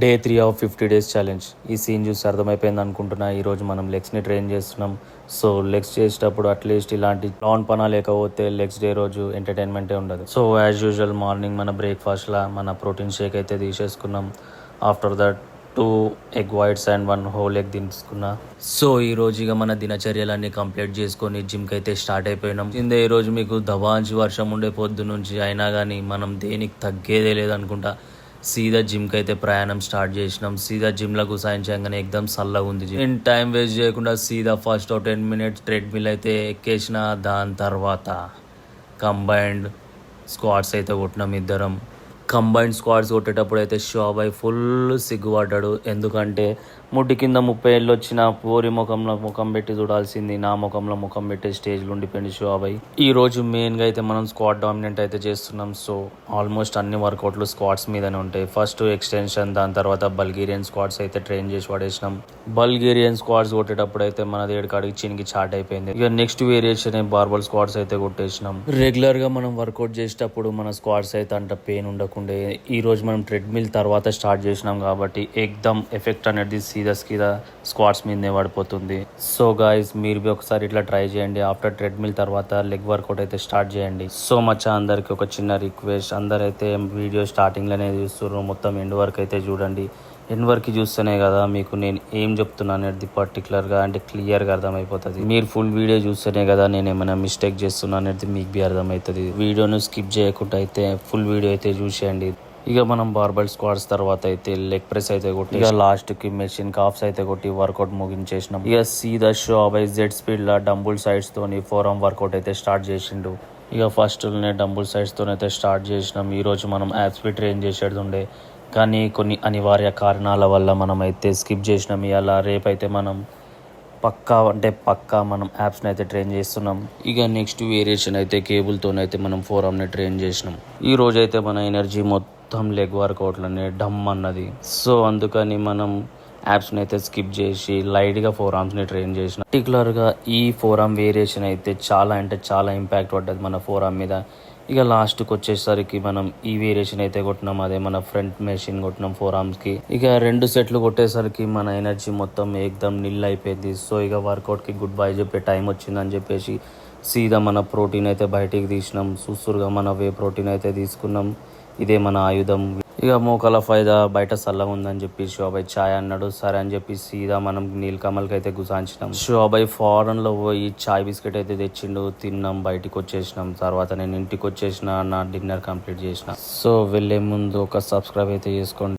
Day 3 of 50 days challenge. ఈ scene చూసి అర్థమైపోయింది అనుకుంటున్నా. ఈరోజు మనం లెగ్స్ని ట్రైన్ చేస్తున్నాం. సో లెగ్స్ చేసేటప్పుడు అట్లీస్ట్ ఇలాంటి లాన్ పనా లేకపోతే లెగ్స్ డే రోజు ఎంటర్టైన్మెంటే ఉండదు. సో యాజ్ యూజువల్ మార్నింగ్ మన బ్రేక్ఫాస్ట్లా మన ప్రోటీన్ షేక్ అయితే తీసేసుకున్నాం. After that 2 egg whites and 1 whole egg తీసుకున్నా. సో ఈ రోజు ఇక మన దినచర్యలన్నీ కంప్లీట్ చేసుకొని జిమ్కి అయితే స్టార్ట్ అయిపోయినాం. ఇందే ఈ రోజు మీకు దబాంచి వర్షం ఉండే పొద్దు నుంచి అయినా కానీ మనం దేనికి తగ్గేదే లేదనుకుంటా. సీదా జిమ్కి అయితే ప్రయాణం స్టార్ట్ చేసినాం. సీదా జిమ్లో గుసాయించగానే ఎక్దమ్ చల్లగా ఉంది. నేను టైం వేస్ట్ చేయకుండా సీదా ఫస్ట్ 10 మినిట్స్ ట్రెడ్మిల్ అయితే ఎక్కేసిన. దాని తర్వాత కంబైన్డ్ స్క్వాట్స్ అయితే కొట్టినాం ఇద్దరం. కంబైన్డ్ స్క్వాడ్స్ కొట్టేటప్పుడు అయితే షోబాయ్ ఫుల్ సిగ్గుపడ్డాడు. ఎందుకంటే ముడ్డి కింద 30 ఏళ్ళు వచ్చిన పోరి ముఖంలో ముఖం పెట్టి చూడాల్సింది నా ముఖంలో ముఖం పెట్టే స్టేజ్లో ఉండిపోయింది షోబాయ్. ఈ రోజు మెయిన్గా అయితే మనం స్క్వాడ్ డామినెంట్ అయితే చేస్తున్నాం. సో ఆల్మోస్ట్ అన్ని వర్కౌట్లు స్క్వాడ్స్ మీదనే ఉంటాయి. ఫస్ట్ ఎక్స్టెన్షన్, దాని తర్వాత బల్గేరియన్ స్క్వాడ్స్ అయితే ట్రైన్ చేసి పడేసినాం. బల్గేరియన్ స్క్వాడ్స్ కొట్టేటప్పుడు అయితే మన దేడికాడికి చినికి చాట్ అయిపోయింది. ఇక నెక్స్ట్ వేరియేషన్ బార్బల్ స్క్వాడ్స్ అయితే కొట్టేసినాం. రెగ్యులర్గా మనం వర్కౌట్ చేసేటప్పుడు మన స్క్వాడ్స్ అయితే అంత పెయిన్ ఉండకుండే. ఈ రోజు మనం ట్రెడ్మిల్ తర్వాత స్టార్ట్ చేసినాం కాబట్టి ఎక్దమ్ ఎఫెక్ట్ అనేది సీదా స్క్వాడ్స్ మీదనే పడిపోతుంది. సో గాయస్ మీరు ఒకసారి ఇట్లా ట్రై చేయండి. ఆఫ్టర్ ట్రెడ్మిల్ తర్వాత లెగ్ వర్కౌట్ అయితే స్టార్ట్ చేయండి. సో మచ్చా అందరికి ఒక చిన్న రిక్వెస్ట్, అందరైతే వీడియో స్టార్టింగ్లోనే చూస్తున్నారు, మొత్తం ఎండ్ వరకు అయితే చూడండి. ఎండ్ వరకు చూస్తేనే కదా మీకు నేను ఏం చెప్తున్నా అనేది పర్టికులర్గా అంటే క్లియర్గా అర్థమైపోతుంది. మీరు ఫుల్ వీడియో చూస్తేనే కదా నేను ఏమైనా మిస్టేక్ చేస్తున్నా అనేది మీకు బి అర్థమవుతుంది. వీడియోను స్కిప్ చేయకుండా అయితే ఫుల్ వీడియో అయితే చూసేయండి. ఇక మనం బార్బల్ స్క్వాడ్స్ తర్వాత అయితే లెగ్ ప్రెస్ అయితే కొట్టి ఇక లాస్ట్కి మెషిన్ కాఫ్స్ అయితే కొట్టి వర్కౌట్ ముగించేసినాం. ఇక సీదా షోబాయ్ జెడ్ స్పీడ్లో డంబుల్ సైడ్స్తోని ఫోరం వర్కౌట్ అయితే స్టార్ట్ చేసిండు. ఇక ఫస్ట్నే డంబుల్ సైడ్స్తో అయితే స్టార్ట్ చేసినాం. ఈరోజు మనం యాప్స్ ట్రైన్ చేసేది ఉండే, కానీ కొన్ని అనివార్య కారణాల వల్ల మనం అయితే స్కిప్ చేసినాం. ఇలా రేపైతే మనం పక్కా మనం యాప్స్ని అయితే ట్రైన్ చేస్తున్నాం. ఇక నెక్స్ట్ వేరియేషన్ అయితే కేబుల్తోనైతే మనం ఫోరామ్ని ట్రైన్ చేసినాం. ఈ రోజైతే మన ఎనర్జీ మొత్తం లెగ్ వర్కౌట్లనే డమ్ అన్నది. సో అందుకని మనం యాప్స్ని అయితే స్కిప్ చేసి లైట్గా ఫోర్ ఆర్మ్స్ని ట్రైన్ చేసిన. పర్టికులర్గా ఈ ఫోర్ ఆర్మ్ వేరియేషన్ అయితే చాలా అంటే చాలా ఇంపాక్ట్ పడ్డది మన ఫోర్ ఆర్మ్ మీద. ఇక లాస్ట్కి వచ్చేసరికి మనం ఈ వేరియేషన్ అయితే కొట్టినాం, అదే మన ఫ్రంట్ మెషిన్ కొట్టినాం ఫోర్ ఆర్మ్స్కి. ఇక 2 సెట్లు కొట్టేసరికి మన ఎనర్జీ మొత్తం ఏకదమ్ నిల్ అయిపోయింది. సో ఇక వర్కౌట్కి గుడ్ బై చెప్పే టైం వచ్చిందని చెప్పేసి సీదా మన ప్రోటీన్ అయితే బయటికి తీసినాం. సుసురుగా మన వే ప్రోటీన్ అయితే తీసుకున్నాం. ఇదే మన ఆయుధం. ఇక మోకాల ఫైదా బయట చల్లగా ఉందని చెప్పి షోబాయ్ ఛాయ్ అన్నాడు. సరే అని చెప్పి సీదా మనం నీల్ కమల్కి అయితే గుసాంచినాం. షోబాయ్ ఫారెన్లో పోయి ఛాయ్ బిస్కెట్ అయితే తెచ్చిండు, తిన్నాం, బయటికి వచ్చేసినాం. తర్వాత నేను ఇంటికి వచ్చేసిన, నా డిన్నర్ కంప్లీట్ చేసిన. సో వెళ్ళే ముందు ఒక సబ్స్క్రైబ్ అయితే చేసుకోండి.